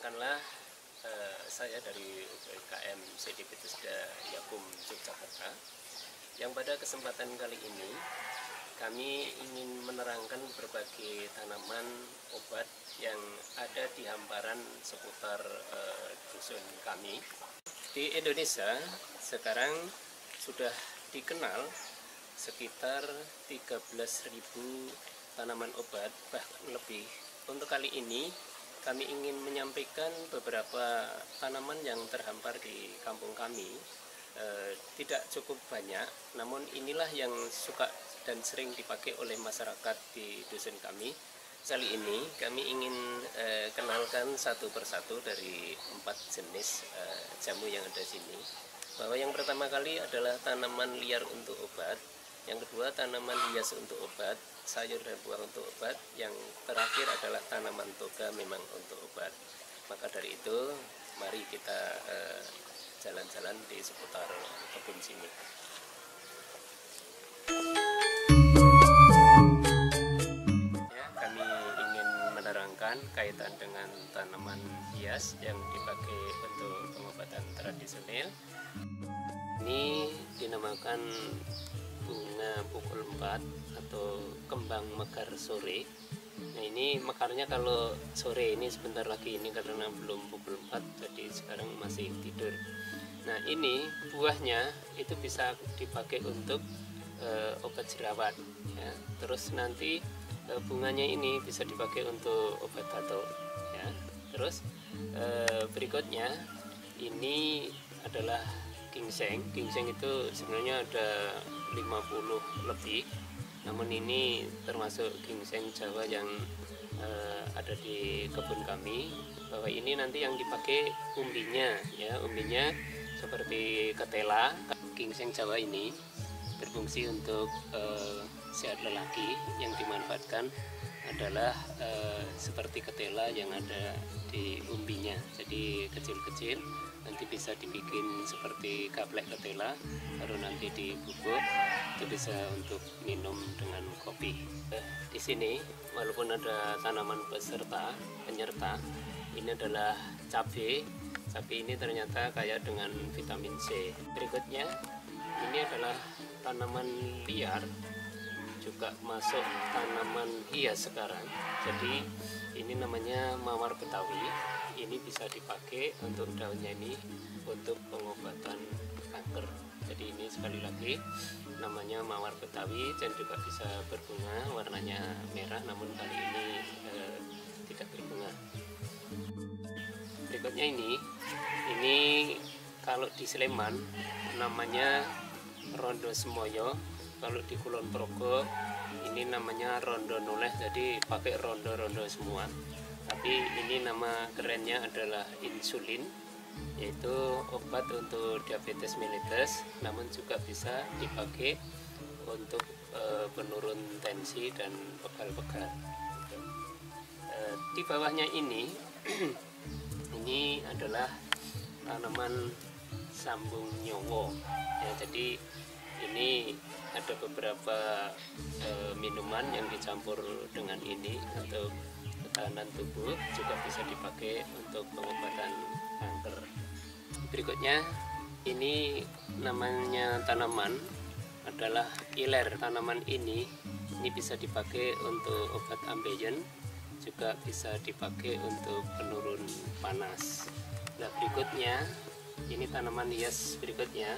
Perkenalkanlah, saya dari UPKM CD Bethesda Yakum Yogyakarta, yang pada kesempatan kali ini kami ingin menerangkan berbagai tanaman obat yang ada di hamparan seputar dusun kami. Di Indonesia sekarang sudah dikenal sekitar 13.000 tanaman obat, bahkan lebih. Untuk kali ini kami ingin menyampaikan beberapa tanaman yang terhampar di kampung kami. Tidak cukup banyak, namun inilah yang suka dan sering dipakai oleh masyarakat di dusun kami. Kali ini kami ingin kenalkan satu persatu dari 4 jenis jamu yang ada di sini. Bahwa yang pertama kali adalah tanaman liar untuk obat, yang kedua tanaman hias untuk obat, sayur dan buah untuk obat, yang terakhir adalah tanaman toga memang untuk obat. Maka dari itu mari kita jalan-jalan di seputar kebun sini. Ya, kami ingin menerangkan kaitan dengan tanaman hias yang dipakai untuk pengobatan tradisional. Ini dinamakan bunga pukul 4 atau kembang mekar sore. Nah, ini mekarnya kalau sore, ini sebentar lagi, ini karena belum pukul 4 jadi sekarang masih tidur. Nah, ini buahnya itu bisa dipakai untuk obat jerawat ya. Terus nanti bunganya ini bisa dipakai untuk obat batuk ya. Terus berikutnya ini adalah ginseng. Ginseng itu sebenarnya ada 50 lebih, namun ini termasuk ginseng Jawa yang ada di kebun kami. Bahwa ini nanti yang dipakai umbinya ya, umbinya seperti ketela. Ginseng Jawa ini berfungsi untuk sehat lelaki, yang dimanfaatkan adalah seperti ketela yang ada di umbinya, jadi kecil-kecil. Nanti bisa dibikin seperti gaplek ketela, baru nanti dibubuk, itu bisa untuk minum dengan kopi. Di sini walaupun ada tanaman penyerta, ini adalah cabai. Cabai ini ternyata kaya dengan vitamin C. Berikutnya ini adalah tanaman liar, juga masuk tanaman hias sekarang. Jadi ini namanya mawar betawi. Ini bisa dipakai untuk daunnya ini untuk pengobatan kanker. Jadi ini sekali lagi namanya mawar betawi dan juga bisa berbunga, warnanya merah, namun kali ini tidak berbunga. Berikutnya ini kalau di Sleman namanya rondo semoyo, kalau di Kulon Progo ini namanya rondo noleh, jadi pakai rondo-rondo semua. Tapi ini nama kerennya adalah insulin, yaitu obat untuk diabetes mellitus, namun juga bisa dipakai untuk penurun tensi dan pegal-pegal. Di bawahnya ini ini adalah tanaman sambung nyowo ya, jadi ini ada beberapa minuman yang dicampur dengan ini untuk ketahanan tubuh, juga bisa dipakai untuk pengobatan kanker. Berikutnya ini namanya tanaman adalah iler. Tanaman ini bisa dipakai untuk obat ambeien, juga bisa dipakai untuk penurun panas. Nah, berikutnya ini tanaman hias berikutnya,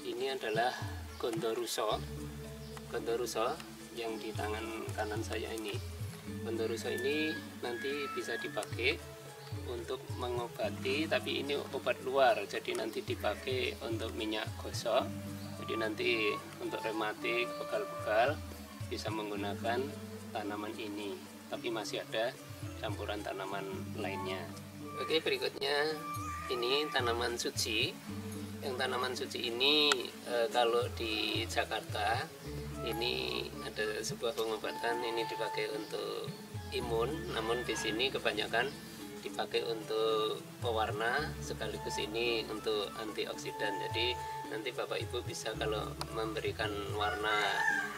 ini adalah gondoruso. Gondoruso yang di tangan kanan saya ini. Gondoruso ini nanti bisa dipakai untuk mengobati, tapi ini obat luar, jadi nanti dipakai untuk minyak gosok. Jadi nanti untuk rematik, pegal-pegal bisa menggunakan tanaman ini, tapi masih ada campuran tanaman lainnya. Oke, berikutnya ini tanaman suci. Yang tanaman suci ini kalau di Jakarta ini ada sebuah pengobatan, ini dipakai untuk imun, namun di sini kebanyakan dipakai untuk pewarna, sekaligus ini untuk antioksidan. Jadi nanti Bapak Ibu bisa kalau memberikan warna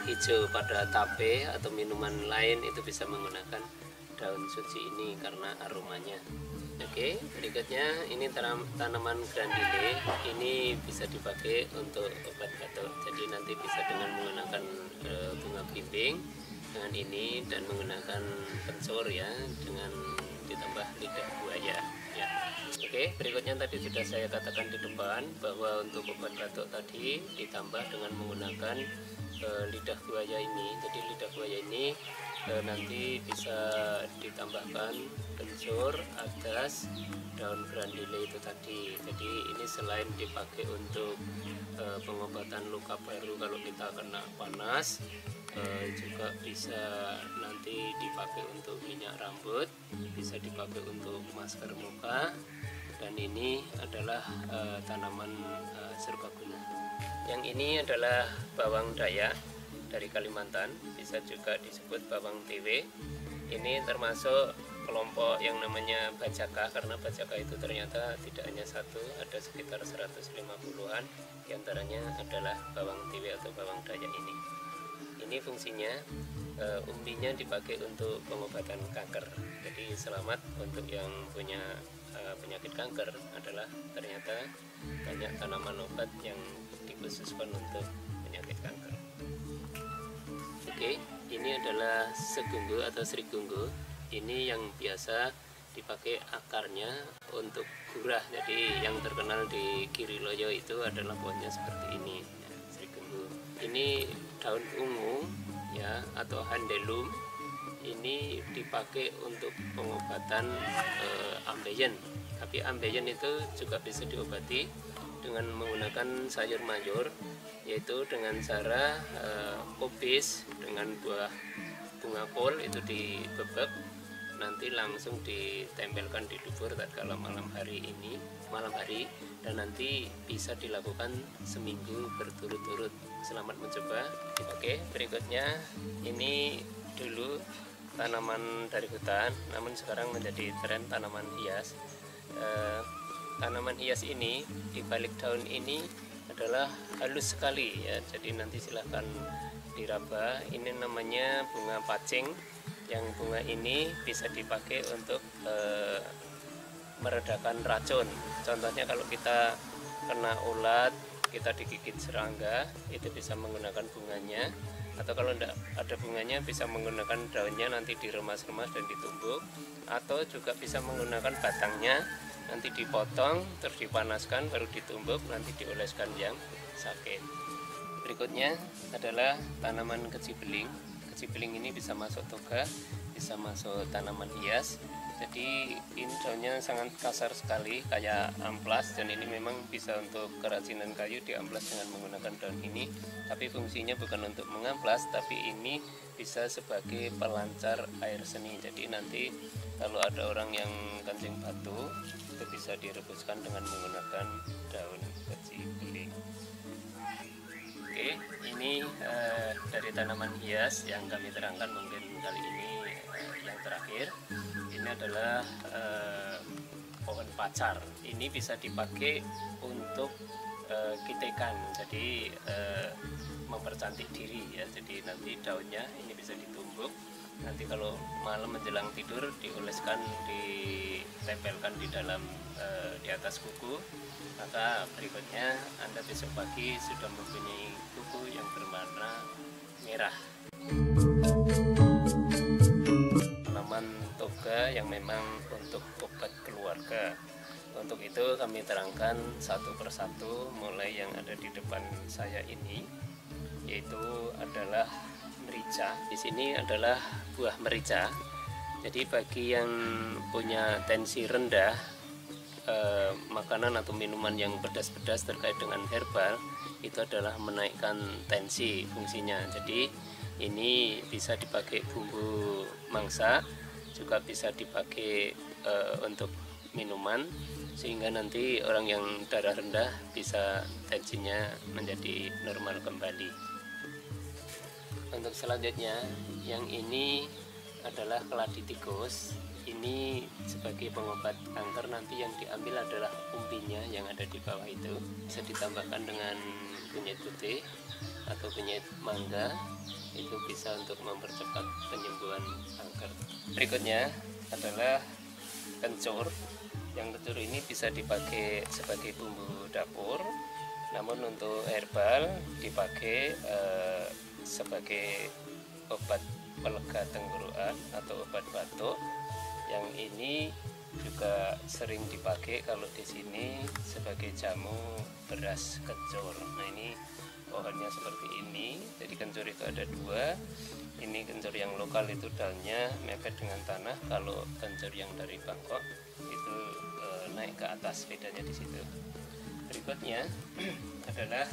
hijau pada tape atau minuman lain, itu bisa menggunakan daun suci ini karena aromanya. Oke, berikutnya ini tanaman grandile. Ini bisa dipakai untuk obat batuk. Jadi nanti bisa dengan menggunakan bunga belimbing dengan ini dan menggunakan pensur ya, dengan ditambah lidah buaya ya. Oke, berikutnya tadi sudah saya katakan di depan bahwa untuk obat batuk tadi ditambah dengan menggunakan lidah buaya ini. Jadi lidah buaya ini nanti bisa ditambahkan pensur atas daun grandile itu tadi. Jadi ini selain dipakai untuk pengobatan luka baru kalau kita kena panas, juga bisa nanti dipakai untuk minyak rambut, bisa dipakai untuk masker muka, dan ini adalah tanaman serbaguna. Yang ini adalah bawang dayak dari Kalimantan, bisa juga disebut bawang TW. Ini termasuk kelompok yang namanya bajaka, karena bajaka itu ternyata tidak hanya satu, ada sekitar 150-an, diantaranya adalah bawang TW atau bawang dayak ini. Ini fungsinya umbinya dipakai untuk pengobatan kanker. Jadi selamat untuk yang punya penyakit kanker, adalah ternyata banyak tanaman obat yang dikhususkan untuk penyakit kanker. Oke, ini adalah segunggu atau serigunggu. Ini yang biasa dipakai akarnya untuk gurah. Jadi yang terkenal di Giriloyo itu adalah pohonnya seperti ini ya, serigunggu. Ini daun ungu ya atau handelum. Ini dipakai untuk pengobatan ambeien. Tapi ambeien itu juga bisa diobati dengan menggunakan sayur mayur, yaitu dengan cara kubis dengan buah bunga kol itu dibebek, nanti langsung ditempelkan di dubur tatkala malam hari, dan nanti bisa dilakukan seminggu berturut-turut. Selamat mencoba. Oke, berikutnya ini dulu tanaman dari hutan, namun sekarang menjadi tren tanaman hias. Tanaman hias ini di balik daun ini adalah halus sekali ya, jadi nanti silahkan diraba. Ini namanya bunga pacing, yang bunga ini bisa dipakai untuk meredakan racun. Contohnya kalau kita kena ulat, kita digigit serangga, itu bisa menggunakan bunganya, atau kalau tidak ada bunganya bisa menggunakan daunnya, nanti diremas-remas dan ditumbuk, atau juga bisa menggunakan batangnya, nanti dipotong terus dipanaskan baru ditumbuk, nanti dioleskan yang sakit. Berikutnya adalah tanaman kecibeling. Kecibeling ini bisa masuk toga, bisa masuk tanaman hias. Jadi ini daunnya sangat kasar sekali, kayak amplas, dan ini memang bisa untuk kerajinan kayu, diamplas dengan menggunakan daun ini. Tapi fungsinya bukan untuk mengamplas, tapi ini bisa sebagai pelancar air seni. Jadi nanti kalau ada orang yang kencing batu, itu bisa direbuskan dengan menggunakan daun kecibeling. Oke, ini dari tanaman hias yang kami terangkan mungkin kali ini yang terakhir. Ini adalah pohon pacar. Ini bisa dipakai untuk kitekan, jadi mempercantik diri ya. Jadi nanti daunnya ini bisa ditumbuk, nanti kalau malam menjelang tidur dioleskan, ditempelkan di dalam di atas kuku, maka berikutnya Anda besok pagi sudah mempunyai kuku yang berwarna merah. Tanaman toga yang memang untuk obat keluarga. Untuk itu kami terangkan satu persatu, mulai yang ada di depan saya ini, yaitu adalah merica. Di sini adalah buah merica. Jadi bagi yang punya tensi rendah, makanan atau minuman yang pedas-pedas terkait dengan herbal itu adalah menaikkan tensi fungsinya. Jadi ini bisa dipakai bumbu mangsa, juga bisa dipakai untuk minuman, sehingga nanti orang yang darah rendah bisa tensinya menjadi normal kembali. Untuk selanjutnya, yang ini adalah keladi tikus. Ini sebagai pengobat kanker, nanti yang diambil adalah umbinya yang ada di bawah itu. Bisa ditambahkan dengan kunyit putih atau kunyit mangga, itu bisa untuk mempercepat penyembuhan kanker. Berikutnya adalah kencur. Yang kencur ini bisa dipakai sebagai bumbu dapur, namun untuk herbal dipakai sebagai obat pelega tenggorokan atau obat batuk. Yang ini juga sering dipakai kalau di sini sebagai jamu beras kencur. Nah, ini pohonnya seperti ini. Jadi kencur itu ada dua. Ini kencur yang lokal itu daunnya mepet dengan tanah. Kalau kencur yang dari Bangkok itu naik ke atas, bedanya di situ. Berikutnya adalah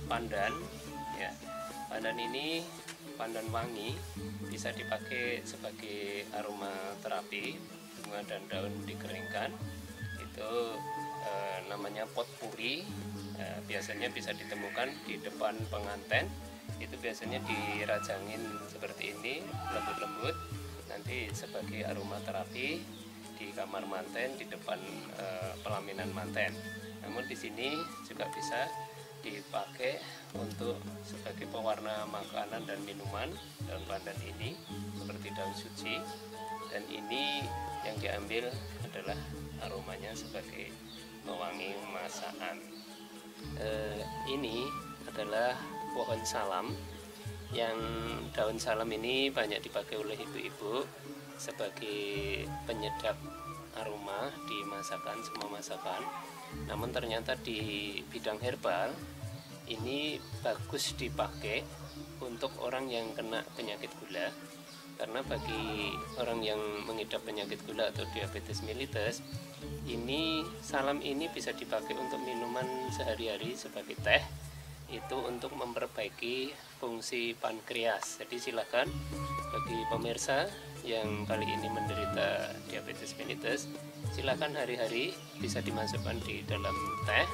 pandan. Ya, pandan ini pandan wangi, bisa dipakai sebagai aroma terapi. Bunga dan daun dikeringkan, itu namanya potpuri. Biasanya bisa ditemukan di depan pengantin. Itu biasanya dirajangin seperti ini, lembut-lembut, nanti sebagai aroma terapi di kamar manten, di depan pelaminan manten. Namun di sini juga bisa dipakai untuk sebagai pewarna makanan dan minuman. Daun pandan ini seperti daun suci, dan ini yang diambil adalah aromanya sebagai pewangi masakan. Ini adalah pohon salam, yang daun salam ini banyak dipakai oleh ibu-ibu sebagai penyedap aroma di masakan, semua masakan. Namun ternyata di bidang herbal ini bagus dipakai untuk orang yang kena penyakit gula, karena bagi orang yang mengidap penyakit gula atau diabetes mellitus, ini salam ini bisa dipakai untuk minuman sehari-hari sebagai teh, itu untuk memperbaiki fungsi pankreas. Jadi silakan bagi pemirsa yang kali ini menderita diabetes mellitus, silakan hari-hari bisa dimasukkan di dalam teh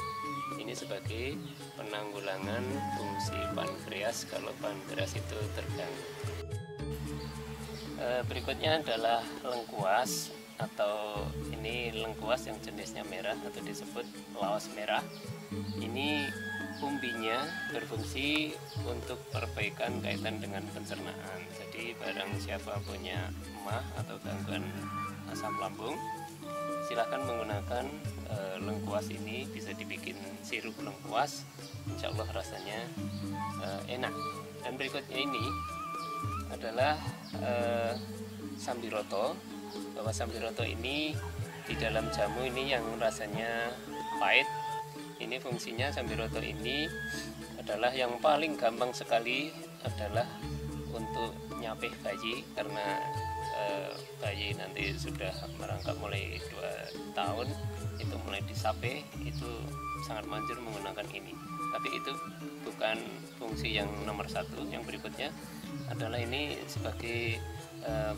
ini sebagai penanggulangan fungsi pankreas kalau pankreas itu terganggu. Berikutnya adalah lengkuas, atau ini lengkuas yang jenisnya merah atau disebut laos merah. Ini umbinya berfungsi untuk perbaikan kaitan dengan pencernaan. Jadi barang siapa punya emah atau gangguan asam lambung, silahkan menggunakan lengkuas ini. Bisa dibikin sirup lengkuas, insya Allah rasanya enak. Dan berikutnya ini adalah sambiroto. Bahwa sambiroto ini di dalam jamu ini yang rasanya pahit, ini fungsinya sambiroto ini adalah yang paling gampang sekali adalah untuk nyapih bayi, karena bayi nanti sudah merangkak mulai 2 tahun itu mulai disape, itu sangat manjur menggunakan ini. Tapi itu bukan fungsi yang nomor satu. Yang berikutnya adalah ini sebagai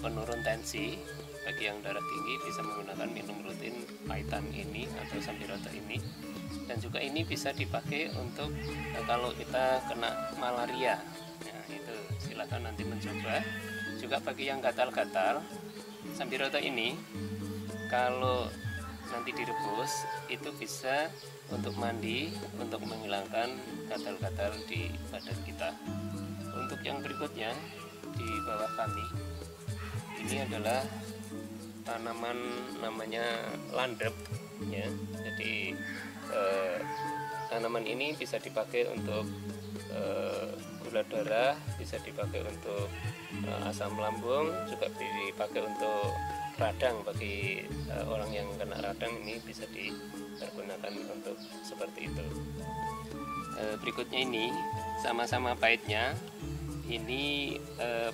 penurun tensi. Bagi yang darah tinggi bisa menggunakan minum rutin pahitan ini atau sambiroto ini. Dan juga ini bisa dipakai untuk kalau kita kena malaria. Nah, itu silakan nanti mencoba. Juga bagi yang gatal-gatal, sambiroto ini kalau nanti direbus itu bisa untuk mandi, untuk menghilangkan gatal-gatal di badan kita. Untuk yang berikutnya di bawah kami, ini adalah tanaman namanya landep, ya. Jadi tanaman ini bisa dipakai untuk gula darah, bisa dipakai untuk asam lambung, juga dipakai untuk radang. Bagi orang yang kena radang ini bisa dipergunakan untuk seperti itu. Berikutnya ini sama-sama pahitnya. Ini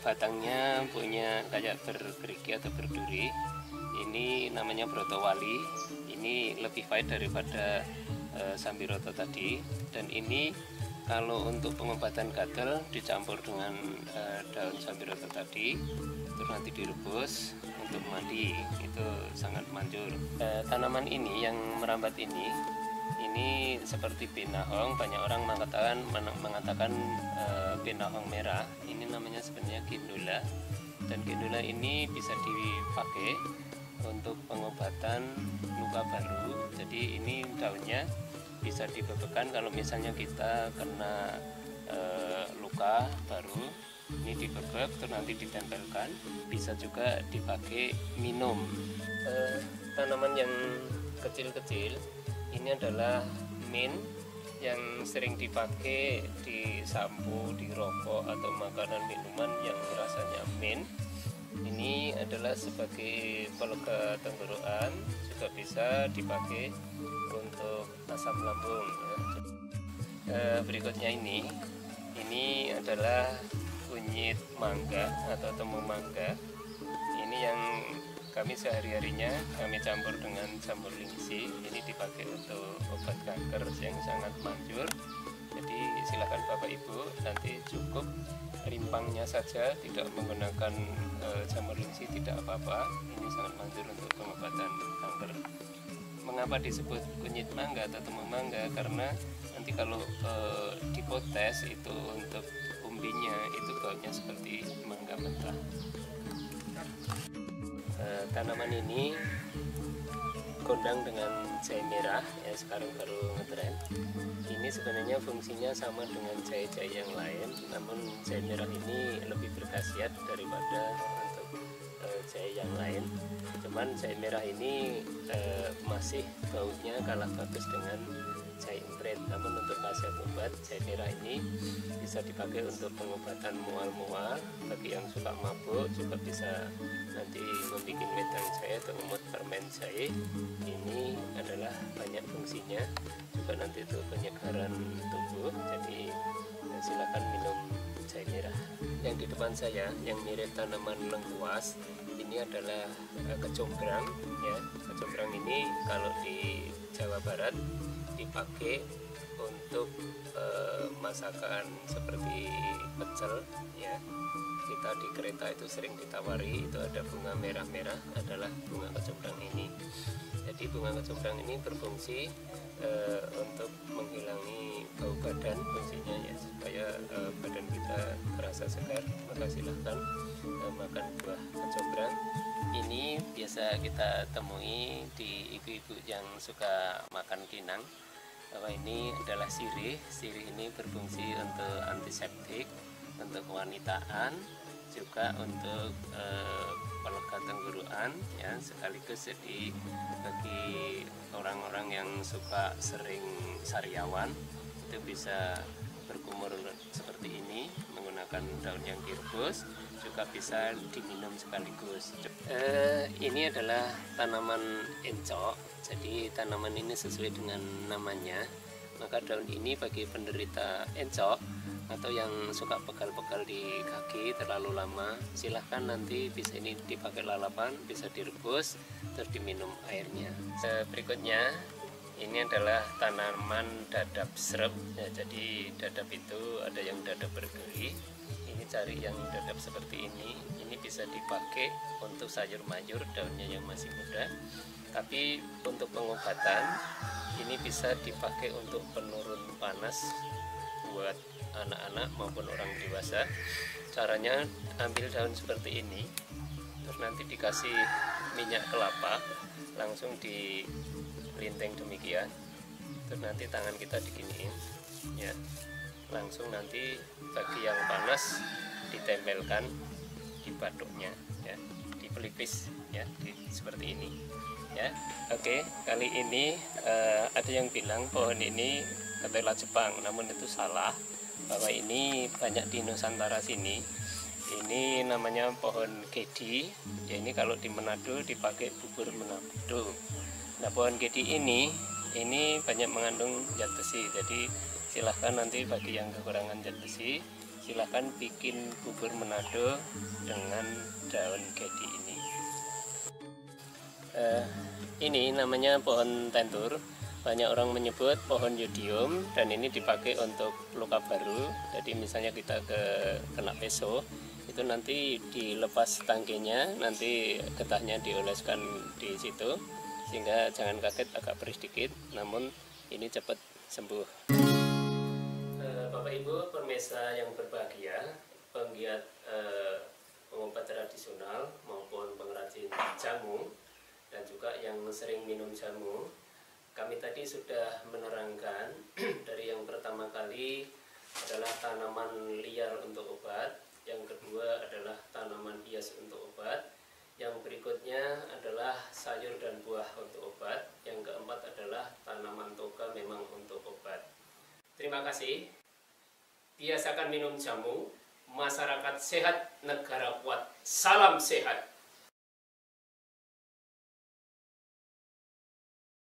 batangnya punya kayak bergerigi atau berduri. Ini namanya brotowali. Ini lebih pahit daripada sambiroto tadi. Dan ini kalau untuk pengobatan gatal dicampur dengan daun sambiroto tadi, terus nanti direbus untuk mandi, itu sangat manjur. Tanaman ini yang merambat ini seperti pinahong. Banyak orang mengatakan pinahong merah. Ini namanya sebenarnya gendula. Dan gendula ini bisa dipakai untuk pengobatan luka baru. Jadi ini daunnya bisa dibebekan kalau misalnya kita kena luka baru, Ini dibebek terus nanti ditempelkan, bisa juga dipakai minum. Tanaman yang kecil-kecil ini adalah mint yang sering dipakai di sampo, di rokok atau makanan minuman yang rasanya mint. Ini adalah sebagai pelega tenggorokan, juga bisa dipakai untuk asam lambung ya. Berikutnya ini adalah kunyit mangga atau temu mangga. Ini yang kami sehari-harinya kami campur dengan jamur lingsi. Ini dipakai untuk obat kanker yang sangat manjur. Jadi silakan Bapak Ibu, nanti cukup rimpangnya saja, tidak menggunakan jamur lingsi, tidak apa-apa. Ini sangat manjur untuk pengobatan kanker. Mengapa disebut kunyit mangga atau temu mangga? Karena nanti kalau dipotes itu untuk umbinya itu baunya seperti mangga mentah. Tanaman ini gondang dengan jahe merah ya, sekarang baru ngetren. Ini sebenarnya fungsinya sama dengan jahe-jahe yang lain, namun jahe merah ini lebih berkhasiat daripada untuk jahe yang lain. Cuman jahe merah ini masih baunya kalah bagus dengan jahe emprit. Namun untuk khasiat obat, jahe merah ini bisa dipakai untuk pengobatan mual-mual. Bagi yang suka mabuk juga bisa nanti membuat wedang jahe atau membuat permen jahe. Ini adalah banyak fungsinya, juga nanti itu penyegaran tubuh. Jadi silakan minum jahe merah. Yang di depan saya yang mirip tanaman lengkuas ini adalah kecombrang ya. Kecombrang ini kalau di Jawa Barat dipakai untuk masakan seperti pecel ya. Kita di kereta itu sering ditawari, itu ada bunga merah-merah, adalah bunga kecombrang ini. Jadi bunga kecombrang ini berfungsi untuk menghilangi bau badan, fungsinya ya, supaya badan kita terasa segar. Maka silahkan makan buah kecombrang. Ini biasa kita temui di ibu-ibu yang suka makan kinang, bahwa ini adalah sirih. Sirih ini berfungsi untuk antiseptik, untuk kewanitaan, juga untuk pelega tenggorokan ya, sekaligus jadi bagi orang-orang yang suka sering sariawan itu bisa berkumur seperti ini menggunakan daun yang direbus, juga bisa diminum sekaligus. Ini adalah tanaman encok. Jadi tanaman ini sesuai dengan namanya, maka daun ini bagi penderita encok atau yang suka pegal-pegal di kaki terlalu lama, silahkan nanti bisa ini dipakai lalapan, bisa direbus terus diminum airnya. Berikutnya ini adalah tanaman dadap serep ya. Jadi dadap itu ada yang dadap bergeri, ini cari yang dadap seperti ini. Ini bisa dipakai untuk sayur mayur, daunnya yang masih muda. Tapi untuk pengobatan ini bisa dipakai untuk penurun panas buat anak-anak maupun orang dewasa. Caranya ambil daun seperti ini, terus nanti dikasih minyak kelapa, langsung dilinteng demikian, terus nanti tangan kita diginiin ya, langsung nanti bagi yang panas ditempelkan di batuknya ya, di pelipis ya, seperti ini ya. Oke, kali ini ada yang bilang pohon ini ketela Jepang, namun itu salah, bahwa ini banyak di Nusantara sini. Ini namanya pohon gedi ya. Ini kalau di Manado dipakai bubur Manado. Nah, pohon gedi ini banyak mengandung zat besi. Jadi silahkan nanti bagi yang kekurangan zat besi, silahkan bikin bubur Manado dengan daun gedi ini. Ini namanya pohon tentur. Banyak orang menyebut pohon yodium, dan ini dipakai untuk luka baru. Jadi misalnya kita kena peso, itu nanti dilepas tangkainya, nanti getahnya dioleskan di situ, sehingga jangan kaget agak perih sedikit, namun ini cepat sembuh. Bapak Ibu pemirsa yang berbahagia, penggiat pengobat tradisional maupun pengrajin jamu, dan juga yang sering minum jamu, kami tadi sudah menerangkan dari yang pertama kali adalah tanaman liar untuk obat, yang kedua adalah tanaman hias untuk obat, yang berikutnya adalah sayur dan buah untuk obat, yang keempat adalah tanaman toga memang untuk obat. Terima kasih. Biasakan minum jamu. Masyarakat sehat, negara kuat. Salam sehat.